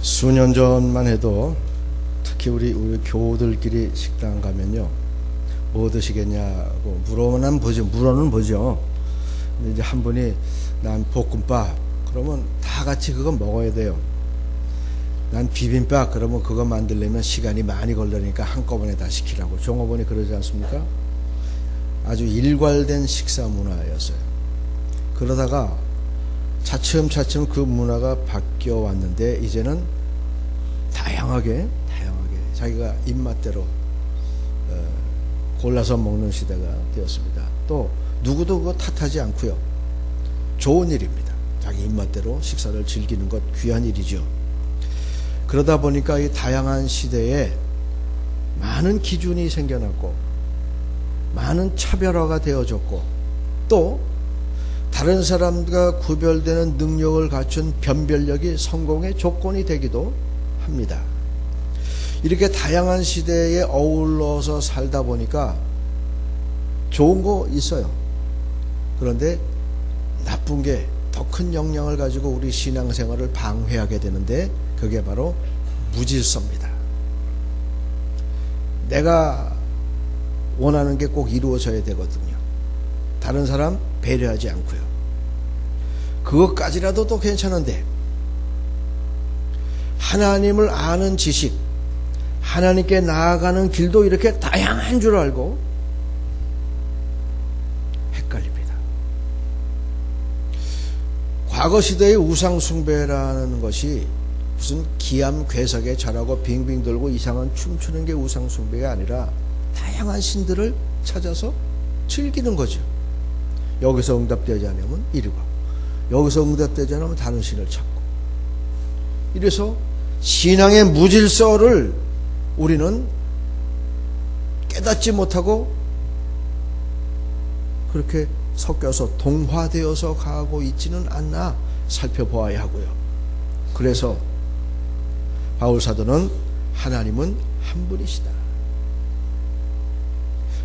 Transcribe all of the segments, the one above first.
수년 전만 해도 특히 우리 교우들끼리 식당 가면요, 뭐 드시겠냐고 물어는 보죠. 근데 이제 한 분이 난 볶음밥 그러면 다 같이 그거 먹어야 돼요. 난 비빔밥 그러면 그거 만들려면 시간이 많이 걸리니까 한꺼번에 다 시키라고. 종업원이 그러지 않습니까? 아주 일괄된 식사 문화였어요. 그러다가 차츰차츰 그 문화가 바뀌어 왔는데 이제는 다양하게 자기가 입맛대로 골라서 먹는 시대가 되었습니다. 또 누구도 그거 탓하지 않고요. 좋은 일입니다. 자기 입맛대로 식사를 즐기는 것 귀한 일이죠. 그러다 보니까 이 다양한 시대에 많은 기준이 생겨났고 많은 차별화가 되어졌고 또 다른 사람과 구별되는 능력을 갖춘 변별력이 성공의 조건이 되기도 합니다. 이렇게 다양한 시대에 어울러서 살다 보니까 좋은 거 있어요. 그런데 나쁜 게 더 큰 영향을 가지고 우리 신앙생활을 방해하게 되는데 그게 바로 무질서입니다. 내가 원하는 게 꼭 이루어져야 되거든요. 다른 사람 배려하지 않고요. 그것까지라도 또 괜찮은데 하나님을 아는 지식, 하나님께 나아가는 길도 이렇게 다양한 줄 알고 헷갈립니다. 과거 시대의 우상숭배라는 것이 무슨 기암괴석에 절하고 빙빙 돌고 이상한 춤추는 게 우상숭배가 아니라 다양한 신들을 찾아서 즐기는 거죠. 여기서 응답되지 않으면 이리고, 여기서 응답되지 않으면 다른 신을 찾고. 이래서 신앙의 무질서를 우리는 깨닫지 못하고 그렇게 섞여서 동화되어서 가고 있지는 않나 살펴보아야 하고요. 그래서 바울사도는 하나님은 한 분이시다.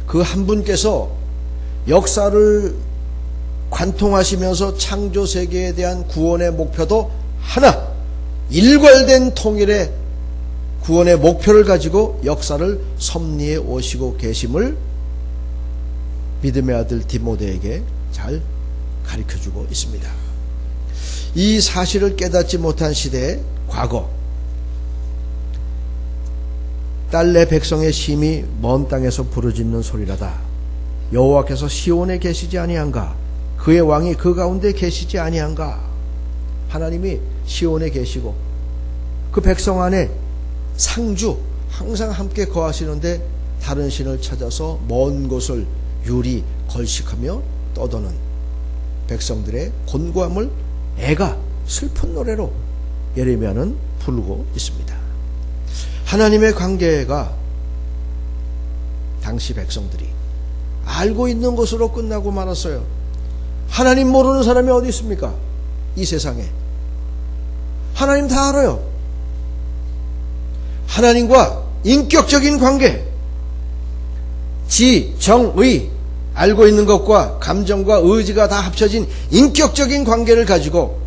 그 한 분께서 역사를 관통하시면서 창조세계에 대한 구원의 목표도 하나, 일괄된 통일의 구원의 목표를 가지고 역사를 섭리해 오시고 계심을 믿음의 아들 디모데에게 잘 가르쳐주고 있습니다. 이 사실을 깨닫지 못한 시대의 과거, 딸내 백성의 심히 먼 땅에서 부르짖는 소리라다. 여호와께서 시온에 계시지 아니한가? 그의 왕이 그 가운데 계시지 아니한가? 하나님이 시온에 계시고 그 백성 안에 상주 항상 함께 거하시는데 다른 신을 찾아서 먼 곳을 유리 걸식하며 떠도는 백성들의 곤고함을 애가 슬픈 노래로 예레미야는 부르고 있습니다. 하나님의 관계가 당시 백성들이 알고 있는 것으로 끝나고 말았어요. 하나님 모르는 사람이 어디 있습니까? 이 세상에. 하나님 다 알아요. 하나님과 인격적인 관계, 지, 정, 의, 알고 있는 것과 감정과 의지가 다 합쳐진 인격적인 관계를 가지고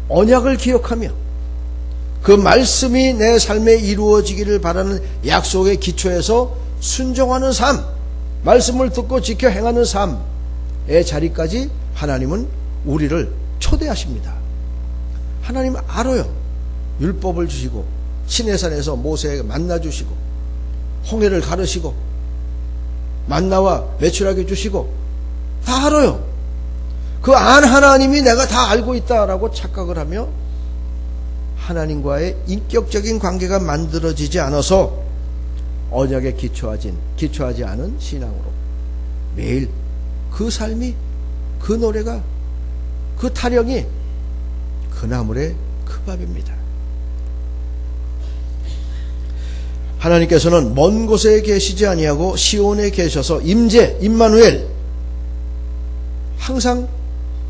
언약을 기억하며 그 말씀이 내 삶에 이루어지기를 바라는 약속의 기초에서 순종하는 삶, 말씀을 듣고 지켜 행하는 삶의 자리까지 하나님은 우리를 초대하십니다. 하나님 알아요. 율법을 주시고 시내산에서 모세에게 만나주시고 홍해를 가르시고 만나와 메추라기 주시고 다 알아요. 그 안 하나님이 내가 다 알고 있다라고 착각을 하며 하나님과의 인격적인 관계가 만들어지지 않아서 언약에 기초하지 않은 신앙으로 매일 그 삶이, 그 노래가, 그 타령이 그 나물의 그 밥입니다. 하나님께서는 먼 곳에 계시지 아니하고 시온에 계셔서 임마누엘, 항상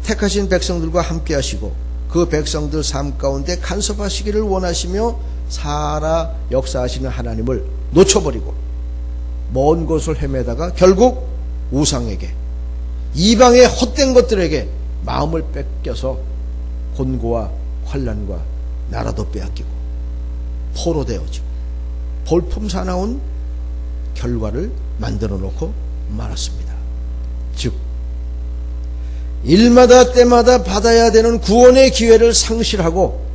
택하신 백성들과 함께 하시고 그 백성들 삶 가운데 간섭하시기를 원하시며 살아 역사하시는 하나님을 놓쳐버리고 먼 곳을 헤매다가 결국 우상에게, 이방의 헛된 것들에게 마음을 뺏겨서 곤고와 환난과 나라도 빼앗기고 포로 되어지고 볼품사나운 결과를 만들어 놓고 말았습니다. 즉 일마다 때마다 받아야 되는 구원의 기회를 상실하고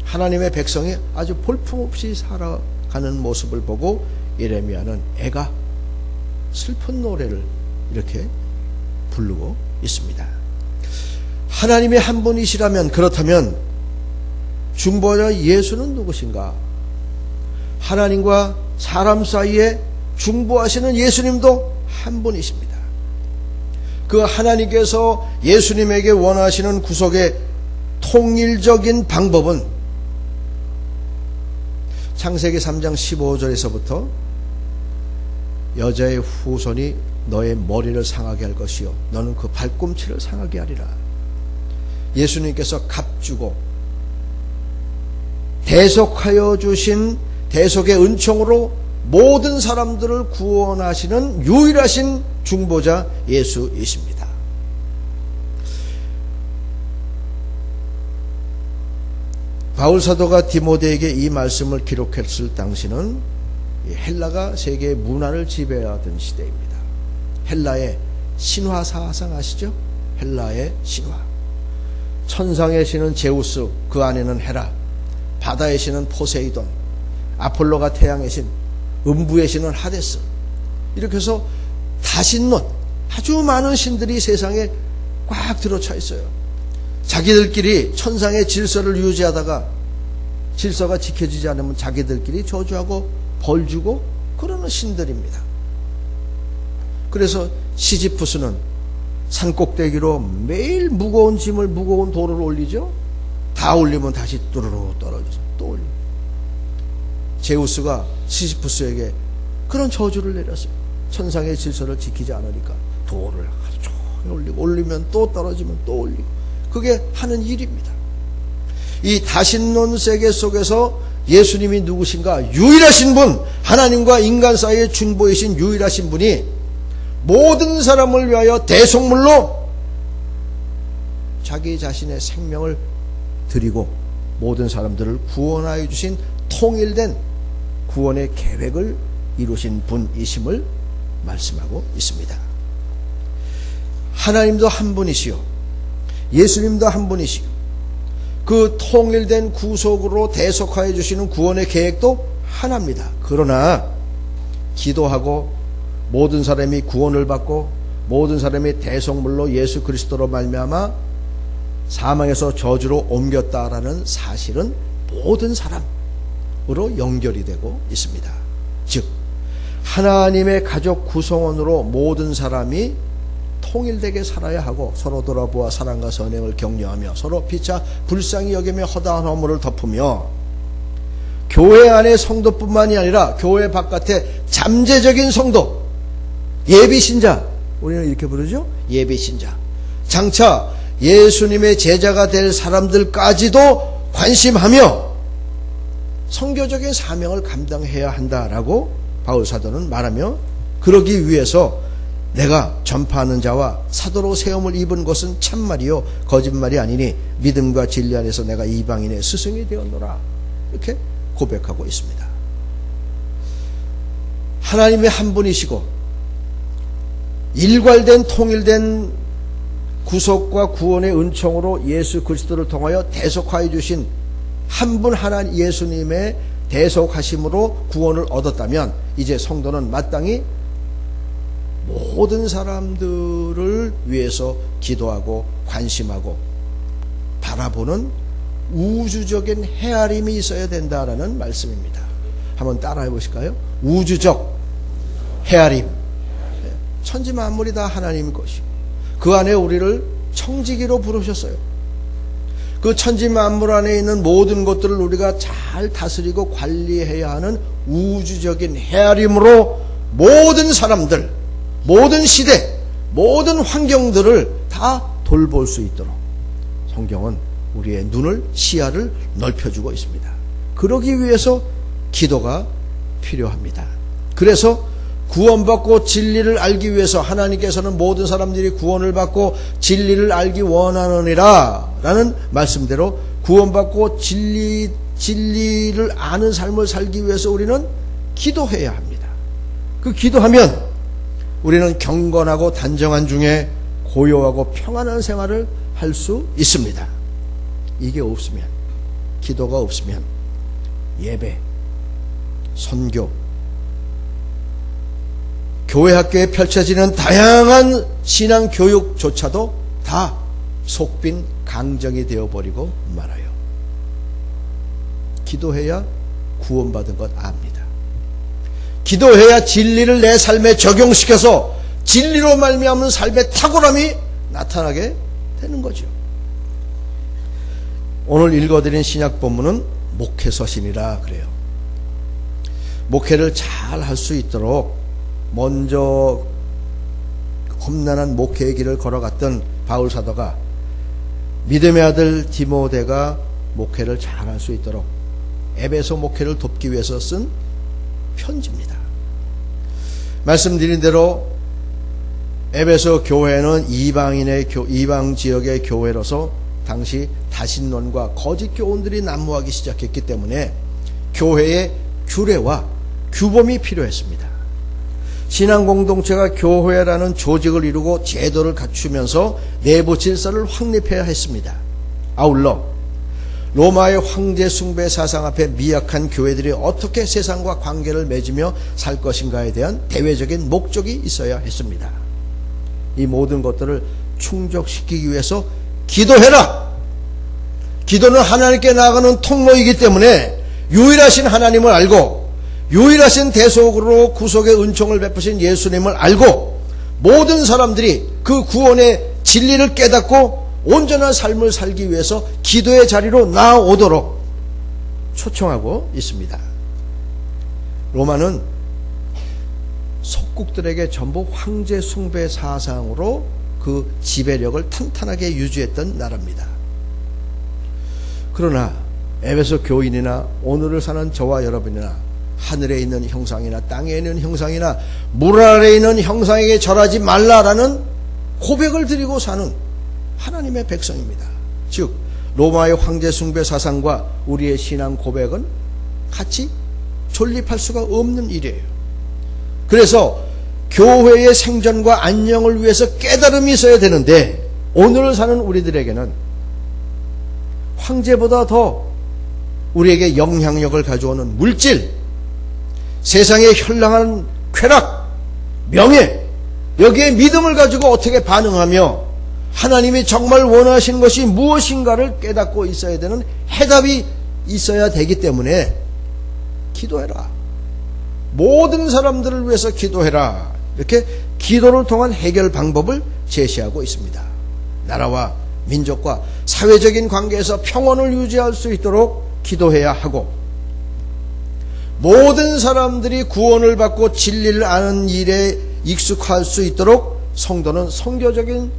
하나님의 백성이 아주 볼품없이 살아가는 모습을 보고 예레미야는 애가 슬픈 노래를 이렇게 부르고 있습니다. 하나님의 한 분이시라면, 그렇다면 중보자 예수는 누구신가? 하나님과 사람 사이에 중보하시는 예수님도 한 분이십니다. 그 하나님께서 예수님에게 원하시는 구속의 통일적인 방법은 창세기 3장 15절에서부터 여자의 후손이 너의 머리를 상하게 할 것이요 너는 그 발꿈치를 상하게 하리라. 예수님께서 값주고 대속하여 주신 대속의 은총으로 모든 사람들을 구원하시는 유일하신 중보자 예수이십니다. 바울 사도가 디모데에게 이 말씀을 기록했을 당시는 헬라가 세계의 문화를 지배하던 시대입니다. 헬라의 신화 사상 아시죠? 헬라의 신화. 천상의 신은 제우스, 그 안에는 헤라, 바다의 신은 포세이돈, 아폴로가 태양의 신, 음부의 신은 하데스. 이렇게 해서 다신론, 아주 많은 신들이 세상에 꽉 들어차 있어요. 자기들끼리 천상의 질서를 유지하다가 질서가 지켜지지 않으면 자기들끼리 저주하고 벌주고 그러는 신들입니다. 그래서 시지푸스는 산꼭대기로 매일 무거운 짐을, 무거운 돌을 올리죠. 다 올리면 다시 뚜루루 떨어져서 또 올리고. 제우스가 시지푸스에게 그런 저주를 내렸어요. 천상의 질서를 지키지 않으니까 돌을 하루 종일 올리고, 올리면 또 떨어지면 또 올리고. 그게 하는 일입니다. 이 다신론 세계 속에서 예수님이 누구신가? 유일하신 분, 하나님과 인간 사이의 중보이신 유일하신 분이 모든 사람을 위하여 대속물로 자기 자신의 생명을 드리고 모든 사람들을 구원하여 주신 통일된 구원의 계획을 이루신 분이심을 말씀하고 있습니다. 하나님도 한 분이시요 예수님도 한 분이시요 그 통일된 구속으로 대속하여 주시는 구원의 계획도 하나입니다. 그러나 기도하고 모든 사람이 구원을 받고 모든 사람이 대속물로 예수 그리스도로 말미암아 사망에서 저주로 옮겼다라는 사실은 모든 사람으로 연결이 되고 있습니다. 즉 하나님의 가족 구성원으로 모든 사람이 통일되게 살아야 하고 서로 돌아보아 사랑과 선행을 격려하며 서로 피차 불쌍히 여기며 허다한 허물을 덮으며 교회 안의 성도뿐만이 아니라 교회 바깥의 잠재적인 성도, 예비신자, 우리는 이렇게 부르죠? 예비신자. 장차 예수님의 제자가 될 사람들까지도 관심하며 선교적인 사명을 감당해야 한다라고 바울 사도는 말하며, 그러기 위해서 내가 전파하는 자와 사도로 세움을 입은 것은 참말이요 거짓말이 아니니 믿음과 진리 안에서 내가 이방인의 스승이 되었노라, 이렇게 고백하고 있습니다. 하나님의 한 분이시고 일괄된 통일된 구속과 구원의 은총으로 예수 그리스도를 통하여 대속하여 주신 한 분 하나님 예수님의 대속하심으로 구원을 얻었다면 이제 성도는 마땅히 모든 사람들을 위해서 기도하고 관심하고 바라보는 우주적인 헤아림이 있어야 된다라는 말씀입니다. 한번 따라해 보실까요? 우주적 헤아림. 천지 만물이 다 하나님 것이고 그 안에 우리를 청지기로 부르셨어요. 그 천지 만물 안에 있는 모든 것들을 우리가 잘 다스리고 관리해야 하는 우주적인 헤아림으로 모든 사람들, 모든 시대, 모든 환경들을 다 돌볼 수 있도록 성경은 우리의 눈을, 시야를 넓혀주고 있습니다. 그러기 위해서 기도가 필요합니다. 그래서 구원받고 진리를 알기 위해서 하나님께서는 모든 사람들이 구원을 받고 진리를 알기 원하느니라 라는 말씀대로 구원받고 진리를 아는 삶을 살기 위해서 우리는 기도해야 합니다. 그 기도하면 우리는 경건하고 단정한 중에 고요하고 평안한 생활을 할 수 있습니다. 이게 없으면, 기도가 없으면 예배, 선교, 교회 학교에 펼쳐지는 다양한 신앙 교육조차도 다 속빈 강정이 되어버리고 말아요. 기도해야 구원받은 것 압니다. 기도해야 진리를 내 삶에 적용시켜서 진리로 말미암은 삶의 탁월함이 나타나게 되는 거죠. 오늘 읽어드린 신약 본문은 목회서신이라 그래요. 목회를 잘 할 수 있도록 먼저 험난한 목회의 길을 걸어갔던 바울 사도가 믿음의 아들 디모데가 목회를 잘 할 수 있도록 에베소 목회를 돕기 위해서 쓴 편지입니다. 말씀드린 대로 에베소 교회는 이방 지역의 교회로서 당시 다신론과 거짓 교훈들이 난무하기 시작했기 때문에 교회의 규례와 규범이 필요했습니다. 신앙 공동체가 교회라는 조직을 이루고 제도를 갖추면서 내부 질서를 확립해야 했습니다. 아울러 로마의 황제 숭배 사상 앞에 미약한 교회들이 어떻게 세상과 관계를 맺으며 살 것인가에 대한 대외적인 목적이 있어야 했습니다. 이 모든 것들을 충족시키기 위해서 기도해라! 기도는 하나님께 나아가는 통로이기 때문에 유일하신 하나님을 알고 유일하신 대속으로 구속의 은총을 베푸신 예수님을 알고 모든 사람들이 그 구원의 진리를 깨닫고 온전한 삶을 살기 위해서 기도의 자리로 나아오도록 초청하고 있습니다. 로마는 속국들에게 전부 황제 숭배 사상으로 그 지배력을 탄탄하게 유지했던 나라입니다. 그러나 에베소 교인이나 오늘을 사는 저와 여러분이나 하늘에 있는 형상이나 땅에 있는 형상이나 물 아래에 있는 형상에게 절하지 말라라는 고백을 드리고 사는 하나님의 백성입니다. 즉 로마의 황제 숭배 사상과 우리의 신앙 고백은 같이 존립할 수가 없는 일이에요. 그래서 교회의 생존과 안녕을 위해서 깨달음이 있어야 되는데 오늘을 사는 우리들에게는 황제보다 더 우리에게 영향력을 가져오는 물질, 세상의 현란한 쾌락, 명예, 여기에 믿음을 가지고 어떻게 반응하며 하나님이 정말 원하시는 것이 무엇인가를 깨닫고 있어야 되는 해답이 있어야 되기 때문에 기도해라. 모든 사람들을 위해서 기도해라. 이렇게 기도를 통한 해결 방법을 제시하고 있습니다. 나라와 민족과 사회적인 관계에서 평온을 유지할 수 있도록 기도해야 하고 모든 사람들이 구원을 받고 진리를 아는 일에 익숙할 수 있도록 성도는 선교적인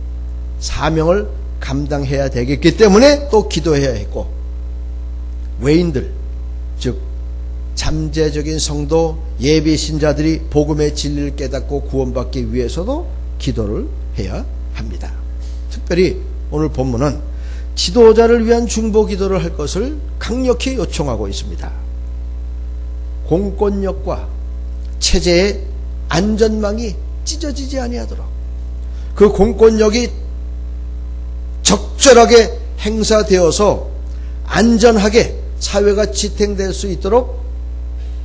사명을 감당해야 되겠기 때문에 또 기도해야 했고 외인들 즉 잠재적인 성도 예비 신자들이 복음의 진리를 깨닫고 구원받기 위해서도 기도를 해야 합니다. 특별히 오늘 본문은 지도자를 위한 중보 기도를 할 것을 강력히 요청하고 있습니다. 공권력과 체제의 안전망이 찢어지지 아니하도록 그 공권력이 적절하게 행사되어서 안전하게 사회가 지탱될 수 있도록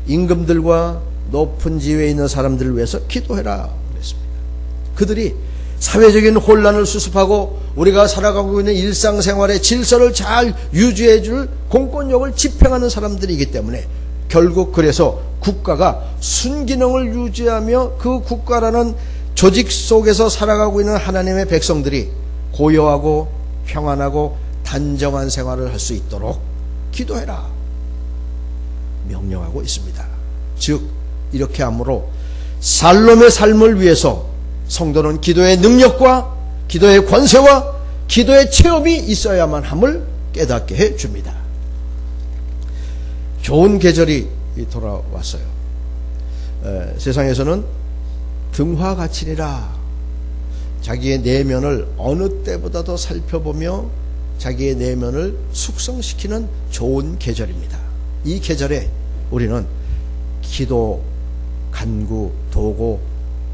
임금들과 높은 지위에 있는 사람들을 위해서 기도해라 그랬습니다. 그들이 사회적인 혼란을 수습하고 우리가 살아가고 있는 일상생활의 질서를 잘 유지해 줄 공권력을 집행하는 사람들이기 때문에 결국 그래서 국가가 순기능을 유지하며 그 국가라는 조직 속에서 살아가고 있는 하나님의 백성들이 고요하고 평안하고 단정한 생활을 할 수 있도록 기도해라 명령하고 있습니다. 즉 이렇게 함으로 살롬의 삶을 위해서 성도는 기도의 능력과 기도의 권세와 기도의 체험이 있어야만 함을 깨닫게 해줍니다. 좋은 계절이 돌아왔어요. 세상에서는 등화가치니라 자기의 내면을 어느 때보다도 살펴보며 자기의 내면을 숙성시키는 좋은 계절입니다. 이 계절에 우리는 기도, 간구, 도고,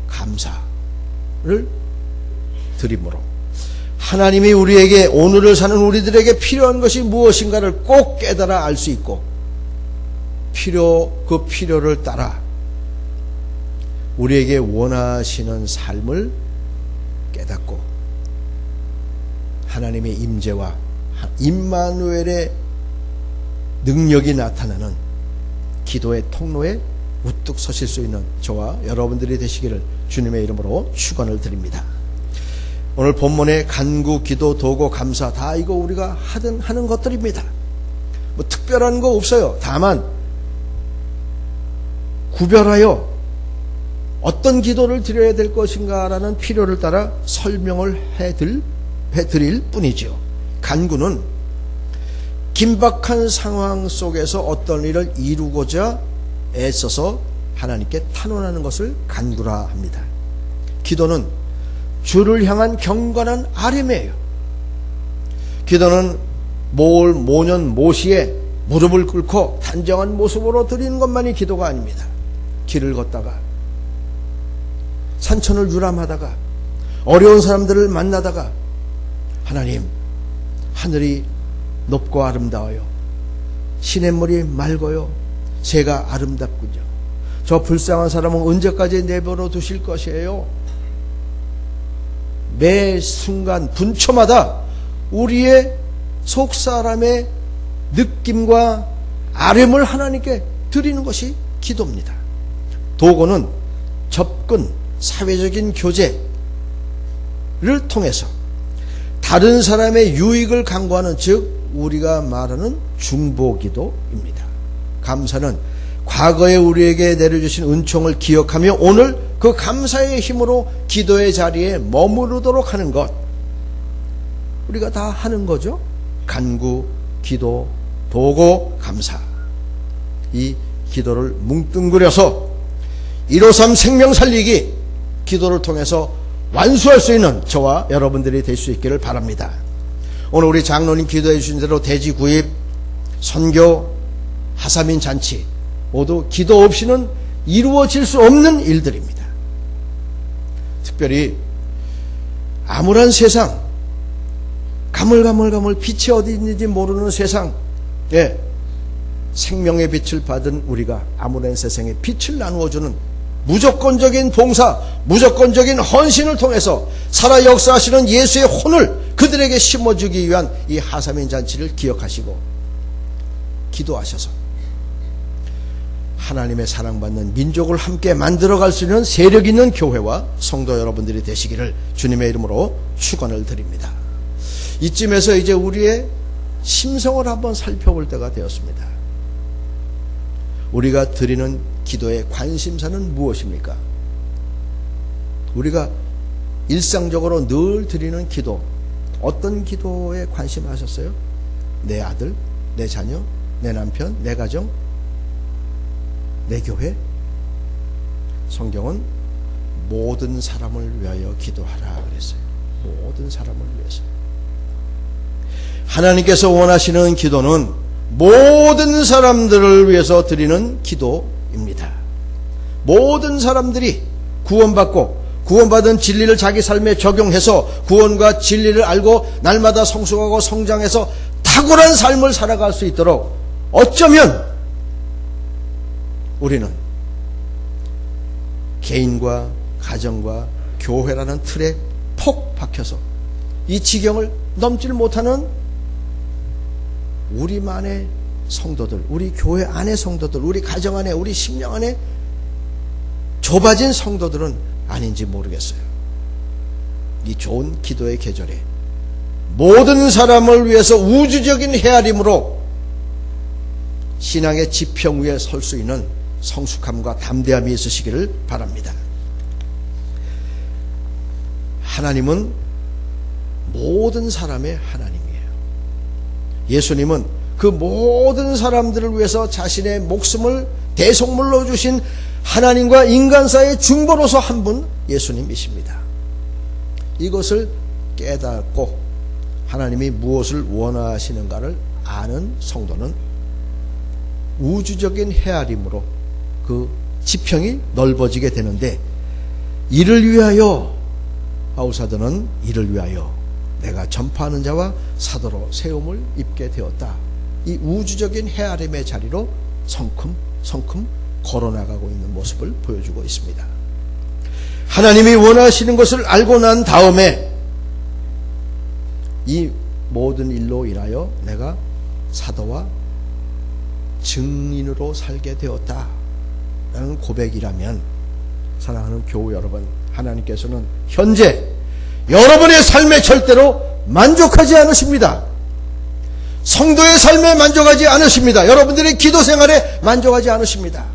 감사를 드림으로 하나님이 우리에게, 오늘을 사는 우리들에게 필요한 것이 무엇인가를 꼭 깨달아 알 수 있고, 그 필요를 따라 우리에게 원하시는 삶을 깨닫고 하나님의 임재와 임마누엘의 능력이 나타나는 기도의 통로에 우뚝 서실 수 있는 저와 여러분들이 되시기를 주님의 이름으로 축원을 드립니다. 오늘 본문의 간구, 기도, 도고, 감사 다 이거 우리가 하는 것들입니다. 뭐 특별한 거 없어요. 다만 구별하여 어떤 기도를 드려야 될 것인가라는 필요를 따라 설명을 해드릴 뿐이죠. 간구는 긴박한 상황 속에서 어떤 일을 이루고자 애써서 하나님께 탄원하는 것을 간구라 합니다. 기도는 주를 향한 경건한 아뢰매예요. 기도는 모년 모시에 무릎을 꿇고 단정한 모습으로 드리는 것만이 기도가 아닙니다. 길을 걷다가, 산천을 유람하다가, 어려운 사람들을 만나다가, 하나님, 하늘이 높고 아름다워요. 시냇물이 맑어요. 새가 아름답군요. 저 불쌍한 사람은 언제까지 내버려 두실 것이에요? 매 순간 분초마다 우리의 속사람의 느낌과 아뢰을 하나님께 드리는 것이 기도입니다. 도고는 접근, 사회적인 교제를 통해서 다른 사람의 유익을 강구하는, 즉 우리가 말하는 중보기도입니다. 감사는 과거에 우리에게 내려주신 은총을 기억하며 오늘 그 감사의 힘으로 기도의 자리에 머무르도록 하는 것, 우리가 다 하는 거죠. 간구, 기도, 도고, 감사. 이 기도를 뭉뚱그려서 153 생명 살리기 기도를 통해서 완수할 수 있는 저와 여러분들이 될 수 있기를 바랍니다. 오늘 우리 장로님 기도해 주신 대로 대지 구입, 선교, 하사민 잔치 모두 기도 없이는 이루어질 수 없는 일들입니다. 특별히 암울한 세상, 가물가물 빛이 어디 있는지 모르는 세상, 생명의 빛을 받은 우리가 암울한 세상에 빛을 나누어주는 무조건적인 봉사, 무조건적인 헌신을 통해서 살아 역사하시는 예수의 혼을 그들에게 심어주기 위한 이 하사민 잔치를 기억하시고 기도하셔서 하나님의 사랑받는 민족을 함께 만들어갈 수 있는 세력 있는 교회와 성도 여러분들이 되시기를 주님의 이름으로 축원을 드립니다. 이쯤에서 이제 우리의 심성을 한번 살펴볼 때가 되었습니다. 우리가 드리는 기도의 관심사는 무엇입니까? 우리가 일상적으로 늘 드리는 기도, 어떤 기도에 관심하셨어요? 내 아들, 내 자녀, 내 남편, 내 가정, 내 교회? 성경은 모든 사람을 위하여 기도하라 그랬어요. 모든 사람을 위해서. 하나님께서 원하시는 기도는 모든 사람들을 위해서 드리는 기도입니다. 모든 사람들이 구원받고 구원받은 진리를 자기 삶에 적용해서 구원과 진리를 알고 날마다 성숙하고 성장해서 탁월한 삶을 살아갈 수 있도록 어쩌면 우리는 개인과 가정과 교회라는 틀에 폭 박혀서 이 지경을 넘질 못하는 우리만의 성도들, 우리 교회 안의 성도들, 우리 가정 안에, 우리 심령 안에 좁아진 성도들은 아닌지 모르겠어요. 이 좋은 기도의 계절에 모든 사람을 위해서 우주적인 헤아림으로 신앙의 지평 위에 설 수 있는 성숙함과 담대함이 있으시기를 바랍니다. 하나님은 모든 사람의 하나님이에요. 예수님은 그 모든 사람들을 위해서 자신의 목숨을 대속물로 주신 하나님과 인간 사이의 중보로서 한 분 예수님이십니다. 이것을 깨닫고 하나님이 무엇을 원하시는가를 아는 성도는 우주적인 헤아림으로 그 지평이 넓어지게 되는데, 이를 위하여, 바울사도는 이를 위하여 내가 전파하는 자와 사도로 세움을 입게 되었다. 이 우주적인 헤아림의 자리로 성큼 걸어나가고 있는 모습을 보여주고 있습니다. 하나님이 원하시는 것을 알고 난 다음에 이 모든 일로 인하여 내가 사도와 증인으로 살게 되었다 라는 고백이라면, 사랑하는 교우 여러분, 하나님께서는 현재 여러분의 삶에 절대로 만족하지 않으십니다. 성도의 삶에 만족하지 않으십니다. 여러분들의 기도 생활에 만족하지 않으십니다.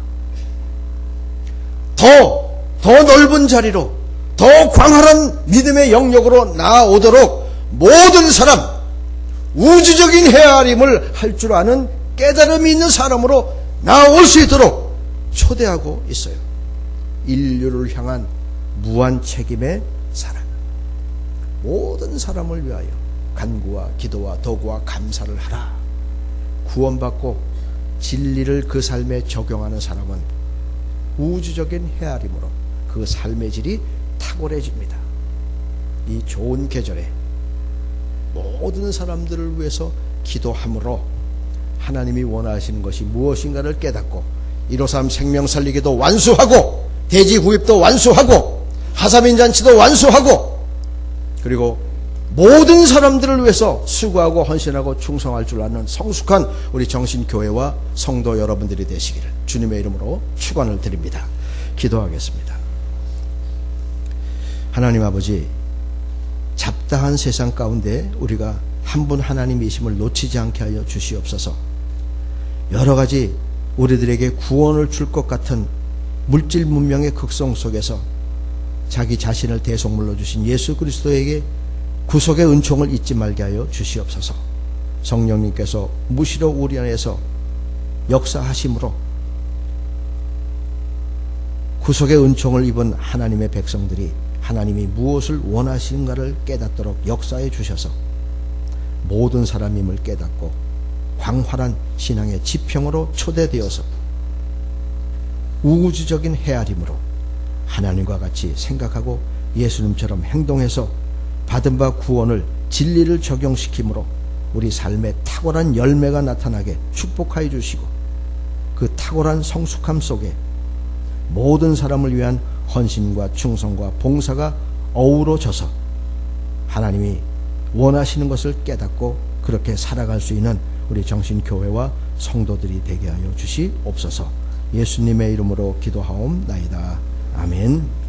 더 넓은 자리로, 더 광활한 믿음의 영역으로 나아오도록 모든 사람, 우주적인 헤아림을 할 줄 아는 깨달음이 있는 사람으로 나아올 수 있도록 초대하고 있어요. 인류를 향한 무한 책임의 사랑, 모든 사람을 위하여 간구와 기도와 도구와 감사를 하라. 구원받고 진리를 그 삶에 적용하는 사람은 우주적인 헤아림으로 그 삶의 질이 탁월해집니다. 이 좋은 계절에 모든 사람들을 위해서 기도함으로 하나님이 원하시는 것이 무엇인가를 깨닫고 153 생명살리기도 완수하고, 대지구입도 완수하고, 하사민잔치도 완수하고, 그리고 모든 사람들을 위해서 수고하고 헌신하고 충성할 줄 아는 성숙한 우리 정신교회와 성도 여러분들이 되시기를 주님의 이름으로 축원을 드립니다. 기도하겠습니다. 하나님 아버지, 잡다한 세상 가운데 우리가 한 분 하나님이심을 놓치지 않게 하여 주시옵소서. 여러 가지 우리들에게 구원을 줄 것 같은 물질 문명의 극성 속에서 자기 자신을 대속물로 주신 예수 그리스도에게 구속의 은총을 잊지 말게 하여 주시옵소서. 성령님께서 무시로 우리 안에서 역사하심으로 구속의 은총을 입은 하나님의 백성들이 하나님이 무엇을 원하시는가를 깨닫도록 역사해 주셔서 모든 사람임을 깨닫고 광활한 신앙의 지평으로 초대되어서 우주적인 헤아림으로 하나님과 같이 생각하고 예수님처럼 행동해서 받은 바 구원을 진리를 적용시킴으로 우리 삶에 탁월한 열매가 나타나게 축복하여 주시고, 그 탁월한 성숙함 속에 모든 사람을 위한 헌신과 충성과 봉사가 어우러져서 하나님이 원하시는 것을 깨닫고 그렇게 살아갈 수 있는 우리 정신교회와 성도들이 되게 하여 주시옵소서. 예수님의 이름으로 기도하옵나이다. 아멘.